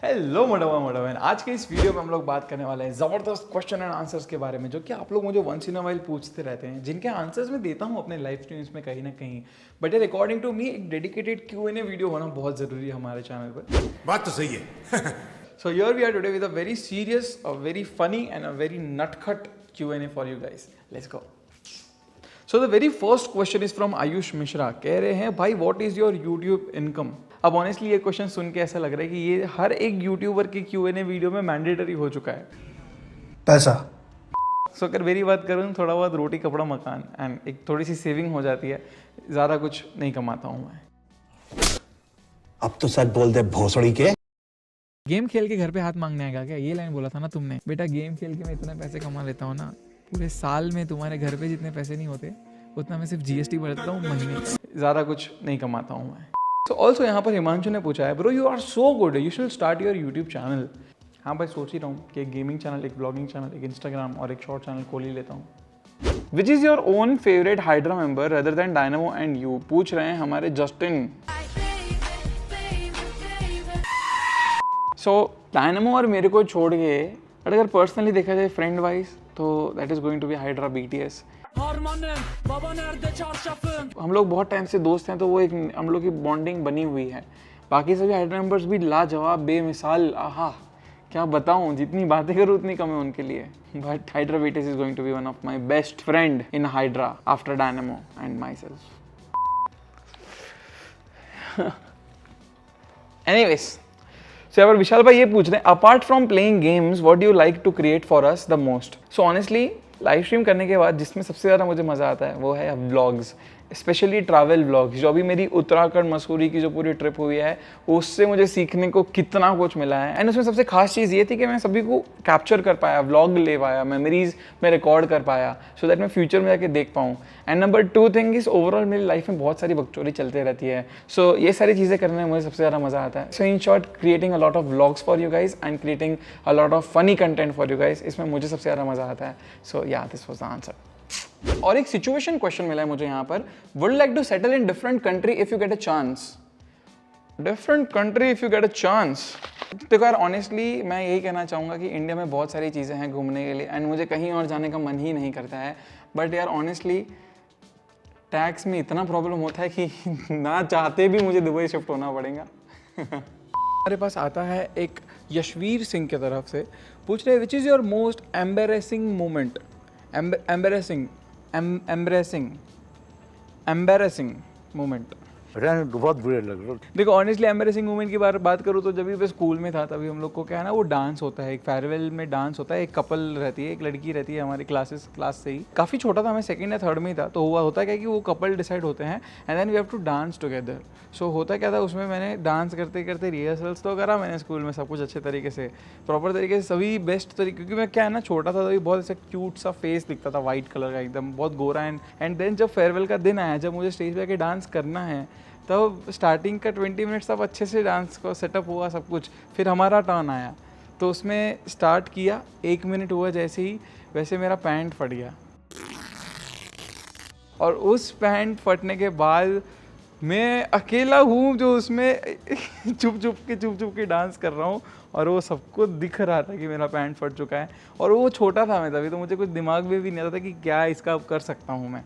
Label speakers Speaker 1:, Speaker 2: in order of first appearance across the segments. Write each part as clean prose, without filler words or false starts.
Speaker 1: Hello मडवन, आज के इस वीडियो में हम लोग बात करने वाले हैं ज़बरदस्त क्वेश्चन एंड आंसर्स के बारे में, जो कि आप लोग मुझे वंस इन अ वाइल पूछते रहते हैं, जिनके आंसर्स मैं देता हूँ अपने लाइव स्ट्रीम्स में कहीं ना कहीं। बट यार अकॉर्डिंग टू मी एक डेडिकेटेड Q&A वीडियो होना बहुत ज़रूरी है हमारे चैनल पर।
Speaker 2: बात तो सही है।
Speaker 1: So here we are today with a very serious, a very funny and a very nutcut Q&A for you guys. Let's go. So the very first question is from Ayush Mishra. कह रहे हैं भाई what is your YouTube income? अब honestly ये question सुन के ऐसा लग रहा है कि ये हर एक यूट्यूबर के Q&A वीडियो में मैंडेटरी हो चुका है।
Speaker 3: पैसा।
Speaker 1: सो अगर मेरी बात करूँ, थोड़ा बहुत रोटी कपड़ा मकान एंड एक थोड़ी सी सेविंग हो जाती है, ज़्यादा कुछ नहीं कमाता हूँ मैं।
Speaker 3: अब तो सच बोल दे भोसड़ी के।
Speaker 4: गेम खेल के घर पे हाथ मांगने आएगा क्या? ये लाइन बोला था ना तुमने। बेटा गेम खेल के मैं इतने पैसे कमा लेता हूँ ना, पूरे साल में तुम्हारे घर पे जितने पैसे नहीं होते उतना मैं सिर्फ GST भरता हूँ महीने।
Speaker 1: ज़्यादा कुछ नहीं कमाता हूँ मैं। सो ऑल्सो यहाँ पर हिमांशु ने पूछा है, bro you are so good, you should start your YouTube channel. हाँ भाई, सोच ही रहा हूँ कि एक गेमिंग चैनल, एक ब्लॉगिंग चैनल, एक इंस्टाग्राम और एक शॉर्ट चैनल खोल ही लेता हूँ। Which is your own favourite Hydra member rather than Dynamo and you? पूछ रहे हैं हमारे जस्टिन। सो डायनामो और मेरे को छोड़ के अगर पर्सनली देखा जाए फ्रेंड वाइज, तो that is going to be Hydra BTS। हम लोग बहुत टाइम से दोस्त हैं, तो वो एक हम लोग की बॉन्डिंग बनी हुई है। बाकी सभी हाइड्रा मेंबर्स भी लाजवाब, बेमिसाल, आहा क्या बताऊं, जितनी बातें करूँ उतनी कम है उनके लिए। But Hydra BTS is going to be one of my best friend in Hydra after Dynamo and myself. Anyways, so यहाँ पर विशाल भाई ये पूछ रहे हैं, apart from playing games what do you like to create for us the most? So honestly live stream करने के बाद जिसमें सबसे ज़्यादा मुझे मज़ा आता है वो है व्लॉग्स, स्पेशली ट्रैवल व्लॉग्स। जो अभी मेरी उत्तराखंड मसूरी की जो पूरी ट्रिप हुई है, उससे मुझे सीखने को कितना कुछ मिला है। एंड उसमें सबसे खास चीज़ ये थी कि मैं सभी को कैप्चर कर पाया, व्लॉग ले पाया, मेमोरीज में रिकॉर्ड कर पाया, सो दैट मैं फ्यूचर में जाके देख पाऊँ। And number 2 thing is overall मेरी लाइफ में बहुत सारी बकचोदी चलते रहती है, सो ये सारी चीज़ें करने में मुझे सबसे ज़्यादा मज़ा आता है। So in short, creating a lot of vlogs for you guys and creating a lot of funny content for you guys, इसमें मुझे सबसे ज़्यादा मज़ा आता है। सो या दिस वाज द आंसर। और एक सिचुएशन क्वेश्चन मिला है मुझे यहाँ पर, would like to settle in different country if you get a chance? Different country if you get a chance? देखो यार, ऑनेस्टली मैं यही कहना चाहूँगा कि इंडिया में बहुत सारी चीज़ें हैं घूमने के लिए एंड मुझे कहीं और जाने का मन ही नहीं करता है। बट यार ऑनेस्टली टैक्स में इतना प्रॉब्लम होता है कि ना चाहते भी मुझे दुबई शिफ्ट होना पड़ेगा। हमारे पास आता है एक यशवीर सिंह की तरफ से, पूछ रहे विच is your most embarrassing moment? Embarrassing moment.
Speaker 2: बहुत बुरे लग रहे।
Speaker 1: देखो ऑनेस्टली एम्बेरेसिंग मोमेंट की बात करूँ तो जब भी मैं स्कूल में था तभी हम लोग को क्या है ना, वो डांस होता है, एक फेयरवेल में डांस होता है, एक कपल रहती है, एक लड़की रहती है हमारी क्लास से ही। काफ़ी छोटा था मैं, 2nd या 3rd में ही था, तो हुआ होता क्या कि वो कपल डिसाइड होते हैं and then we have to dance together. So होता क्या था, उसमें मैंने डांस करते करते रिहर्सल्स तो करा मैंने स्कूल में, सब कुछ अच्छे तरीके से, प्रॉपर तरीके से, सभी बेस्ट तरीके, क्योंकि मैं क्या है ना छोटा था तभी बहुत ऐसा क्यूट सा फेस दिखता था, वाइट कलर का एकदम, बहुत गोरा। एंड देन जब फेयरवेल का दिन आया, जब मुझे स्टेज पे आके डांस करना है, तब स्टार्टिंग का 20 मिनट्स तब अच्छे से डांस को सेटअप हुआ सब कुछ। फिर हमारा टर्न आया तो उसमें स्टार्ट किया, 1 मिनट हुआ जैसे ही, वैसे मेरा पैंट फट गया। और उस पैंट फटने के बाद मैं अकेला हूँ जो उसमें चुप चुप के डांस कर रहा हूँ, और वो सबको दिख रहा था कि मेरा पैंट फट चुका है। और वो छोटा था मैं तभी, तो मुझे कुछ दिमाग में भी नहीं आता था कि क्या इसका कर सकता हूँ मैं।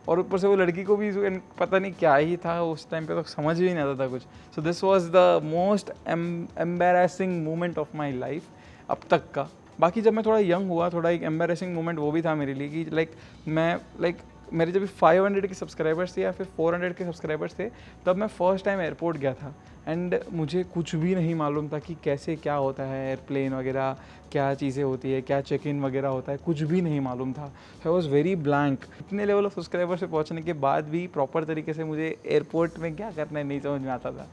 Speaker 1: और ऊपर से वो लड़की को भी पता नहीं क्या ही था उस टाइम पे, तो समझ भी नहीं आता था कुछ। So this was the most embarrassing moment of my life अब तक का। बाकी जब मैं थोड़ा यंग हुआ, थोड़ा एक एम्बेरेसिंग मोमेंट वो भी था मेरे लिए कि मेरे जब 500 के सब्सक्राइबर्स थे या फिर 400 के सब्सक्राइबर्स थे, तब मैं फर्स्ट टाइम एयरपोर्ट गया था एंड मुझे कुछ भी नहीं मालूम था कि कैसे क्या होता है, एयरप्लेन वगैरह क्या चीज़ें होती है, क्या चेक इन वगैरह होता है, कुछ भी नहीं मालूम था। I was very blank. इतने लेवल ऑफ सब्सक्राइबर से पहुंचने के बाद भी प्रॉपर तरीके से मुझे एयरपोर्ट में क्या करना है नहीं समझ में आता था,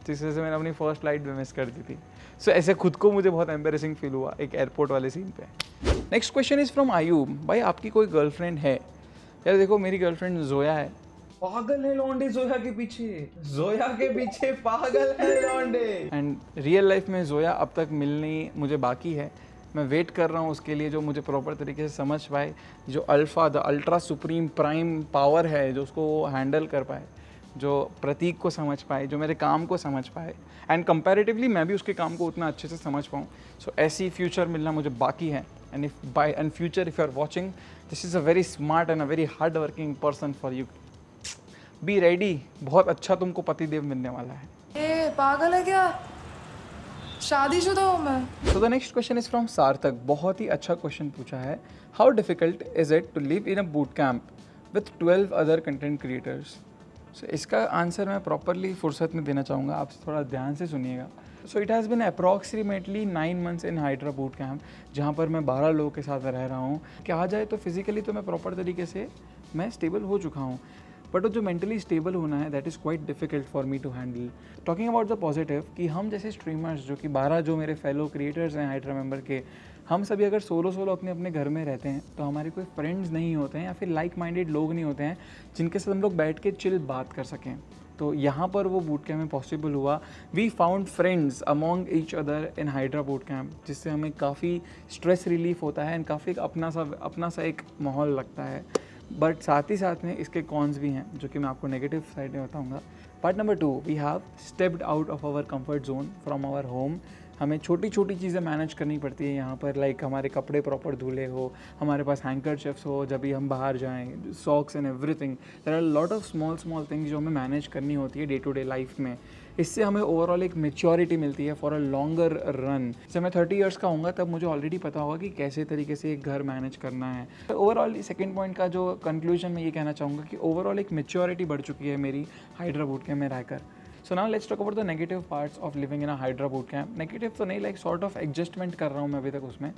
Speaker 1: जिस वजह से मैंने अपनी फर्स्ट फ्लाइट भी मिस कर दी थी। सो ऐसे खुद को मुझे बहुत एम्बेरेसिंग फील हुआ एक एयरपोर्ट वाले सीन पे। Next question is from Ayub, भाई आपकी कोई गर्लफ्रेंड है? यार देखो, मेरी गर्लफ्रेंड जोया है। पागल है लौंडे जोया के पीछे पागल है लौंडे। एंड रियल लाइफ में जोया अब तक मिलनी मुझे बाकी है, मैं वेट कर रहा हूँ उसके लिए, जो मुझे प्रॉपर तरीके से समझ पाए, जो alpha the ultra supreme prime power है, जो उसको हैंडल कर पाए। जो प्रतीक को समझ पाए, जो मेरे काम को समझ पाए, एंड कंपैरेटिवली मैं भी उसके काम को उतना अच्छे से समझ पाऊँ. सो ऐसी फ्यूचर मिलना मुझे बाकी है. And if by in future if you are watching, this is a very smart and a very hard working person for you. Be ready, बहुत अच्छा तुमको पतिदेव मिलने वाला है.
Speaker 5: ए पागल है क्या? शादीशुदा हूँ मैं.
Speaker 1: So the next question is from सार्थक. बहुत ही अच्छा क्वेश्चन पूछा है. How difficult is it to live in a boot camp with 12 other content creators? So इसका आंसर मैं प्रॉपरली फुर्सत में देना चाहूँगा, आप थोड़ा ध्यान से सुनिएगा. So it has been approximately 9 months in Hydra boot camp, जहाँ पर मैं 12 लोगों के साथ रह रहा हूँ. कहा जाए तो फिजिकली तो मैं प्रॉपर तरीके से मैं स्टेबल हो चुका हूँ, बट जो मेंटली स्टेबल होना है that is quite difficult for me to handle. Talking about the positive, कि हम जैसे स्ट्रीमर्स जो कि 12 जो मेरे फेलो क्रिएटर्स हैं हाइड्रा मेंबर के, हम सभी अगर सोलो अपने अपने घर में रहते हैं तो हमारे कोई फ्रेंड्स नहीं होते हैं या फिर लाइक माइंडेड लोग नहीं होते हैं जिनके साथ हम लोग बैठ के चिल बात कर सकें. तो यहाँ पर वो बूट कैम्प में पॉसिबल हुआ. We found friends among each other in Hydra boot camp, जिससे हमें काफ़ी स्ट्रेस रिलीफ होता है एंड काफ़ी अपना सा एक माहौल लगता है. बट साथ ही साथ में इसके कॉन्स भी हैं जो कि मैं आपको नेगेटिव साइड में बताऊंगा. Part number 2, we have stepped out of our comfort zone from our home. हमें छोटी छोटी चीज़ें मैनेज करनी पड़ती है यहाँ पर, लाइक हमारे कपड़े प्रॉपर धुले हो, हमारे पास हैंकरचिप्स हो जब भी हम बाहर जाएँ, socks and everything. There are lot of small things जो हमें मैनेज करनी होती है डे टू डे लाइफ में. इससे हमें ओवरऑल एक मेच्योरिटी मिलती है फॉर अ लॉन्गर रन. जब मैं 30 इयर्स का होऊंगा तब मुझे ऑलरेडी पता होगा कि कैसे तरीके से एक घर मैनेज करना है. ओवरऑल सेकंड पॉइंट का जो कंक्लूजन मैं ये कहना चाहूँगा कि ओवरऑल एक मेच्योरिटी बढ़ चुकी है मेरी हाइड्रा बूट कैम्प में रहकर. So now let's talk about the negative parts of living in a hydra boot camp. Negative तो नहीं, लाइक सॉर्ट ऑफ एडजस्टमेंट कर रहा हूँ मैं अभी तक उसमें.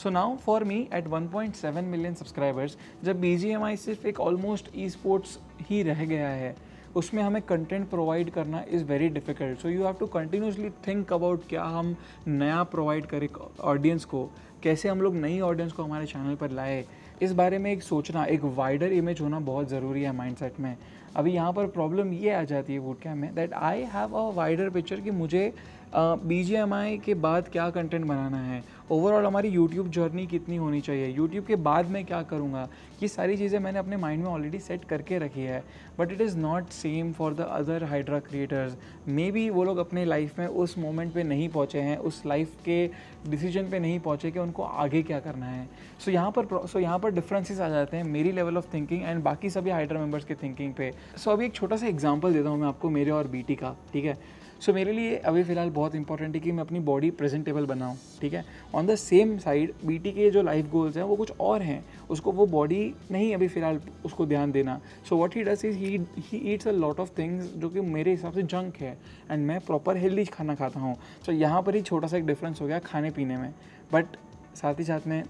Speaker 1: So now for me at 1.7 million subscribers, जब BGMI सिर्फ एक ऑलमोस्ट ई स्पोर्ट्स ही रह गया है, उसमें हमें कंटेंट प्रोवाइड करना is very difficult. So you have to continuously think about क्या हम नया प्रोवाइड करें ऑडियंस को, कैसे हम लोग नई ऑडियंस को हमारे चैनल पर लाए. इस बारे में एक सोचना, एक वाइडर इमेज होना बहुत ज़रूरी है माइंडसेट में. अभी यहाँ पर प्रॉब्लम ये आ जाती है बूट कैम्प में that I have a wider picture कि मुझे BGMI के बाद क्या कंटेंट बनाना है, ओवरऑल हमारी यूट्यूब जर्नी कितनी होनी चाहिए, यूट्यूब के बाद मैं क्या करूँगा. ये सारी चीज़ें मैंने अपने माइंड में ऑलरेडी सेट करके रखी है. But it is not same for the other hydra creators. May be वो लोग अपने लाइफ में उस मोमेंट पे नहीं पहुँचे हैं, उस लाइफ के डिसीजन पे नहीं पहुँचे कि उनको आगे क्या करना है. सो यहाँ पर डिफरेंसेस आ जाते हैं मेरी लेवल ऑफ थिंकिंग एंड बाकी सभी हाइड्रा मेंबर्स के थिंकिंग पे. सो अभी एक छोटा सा एग्जाम्पल देता हूँ मैं आपको मेरे और BT का, ठीक है. सो मेरे लिए अभी फ़िलहाल बहुत इंपॉर्टेंट है कि मैं अपनी बॉडी प्रेजेंटेबल बनाऊँ, ठीक है. On the same side BT के जो लाइफ गोल्स हैं वो कुछ और हैं, उसको वो बॉडी नहीं अभी फ़िलहाल उसको ध्यान देना. So what he does is he eats a lot of things जो कि मेरे हिसाब से जंक है एंड मैं प्रॉपर हेल्दी खाना खाता हूँ. सो यहाँ पर ही छोटा सा एक डिफरेंस हो गया खाने पीने में. बट साथ ही साथ में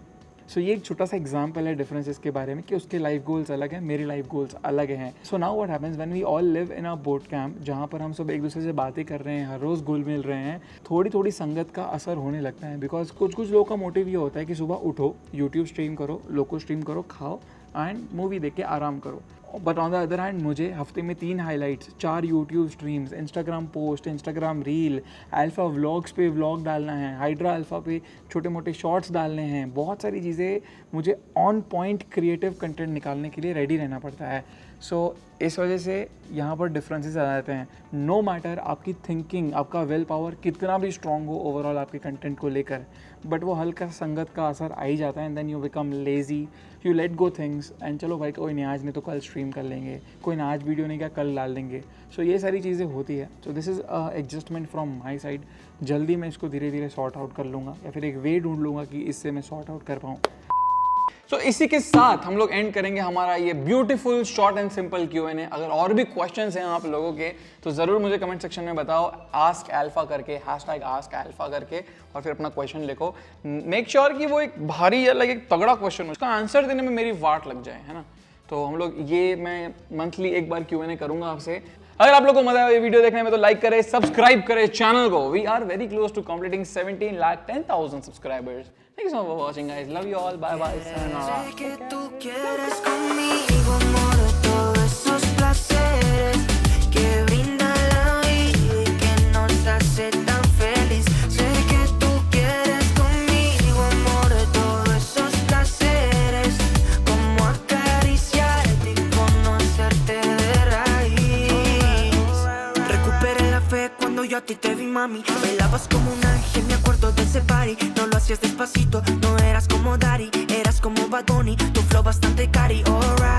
Speaker 1: ये एक छोटा सा एग्जाम्पल है डिफरेंसेस के बारे में कि उसके लाइफ गोल्स अलग हैं, मेरे लाइफ गोल्स अलग हैं. So now what happens when we all live in a boat camp, जहाँ पर हम सब एक दूसरे से बातें कर रहे हैं, हर रोज़ घुल मिल रहे हैं, थोड़ी संगत का असर होने लगता है. बिकॉज कुछ लोगों का मोटिव ये होता है कि सुबह उठो, यूट्यूब स्ट्रीम करो, लोको स्ट्रीम करो, खाओ एंड मूवी देख के आराम करो. But on the other hand मुझे हफ्ते में 3 highlights, 4 YouTube streams, Instagram post, Instagram reel, alpha vlogs पे व्लॉग डालना है, हाइड्रा अल्फ़ा पे छोटे मोटे शॉर्ट्स डालने हैं. बहुत सारी चीज़ें मुझे ऑन पॉइंट क्रिएटिव कंटेंट निकालने के लिए रेडी रहना पड़ता है. सो इस वजह से यहाँ पर डिफरेंसेस आ जाते हैं. नो मैटर आपकी थिंकिंग, आपका विल पावर कितना भी स्ट्रॉन्ग हो ओवरऑल आपके कंटेंट को लेकर, बट वो हल्का संगत का असर आ ही जाता है and then you become lazy, you let go things and चलो भाई कोई नहीं आज नहीं तो कल स्ट्रीम कर लेंगे, कोई ना आज वीडियो नहीं क्या कल डाल देंगे. सो ये सारी चीज़ें होती है. So this is adjustment from my side. जल्दी मैं इसको धीरे धीरे सॉर्ट आउट कर लूँगा या फिर एक वे ढूंढ लूँगा कि इससे मैं सॉर्ट आउट कर पाऊँ. सो इसी के साथ हम लोग एंड करेंगे हमारा ये beautiful short and simple Q&A. अगर और भी क्वेश्चंस हैं आप लोगों के तो ज़रूर मुझे कमेंट सेक्शन में बताओ, आस्क अल्फा करके, #आस्क अल्फा करके, और फिर अपना क्वेश्चन लिखो. मेक श्योर कि वो एक भारी या लाइक एक तगड़ा क्वेश्चन हो, उसका आंसर देने में मेरी वाट लग जाए, है ना. तो हम लोग ये मैं मंथली एक बार Q&A करूंगा आपसे. अगर आप लोगों को मजा आया ये वीडियो देखने में तो लाइक करें, सब्सक्राइब करें चैनल को. We are very close to completing 17,10,000 subscribers. Thank you so much for watching, guys. Love you all. Bye bye. Sayonara.
Speaker 6: Sé que tú quieres conmigo, amor, todos esos placeres que brinda la vida y que nos hace tan feliz. Sé que tú quieres conmigo, amor, todos esos placeres, como acariciarte y conocerte de raíz. mami. Bailabas como un ángel, me acuerdo de ese party. No lo hacías despacito, no eras como Daddy, eras como Bad Bunny, tu flow bastante cari, alright.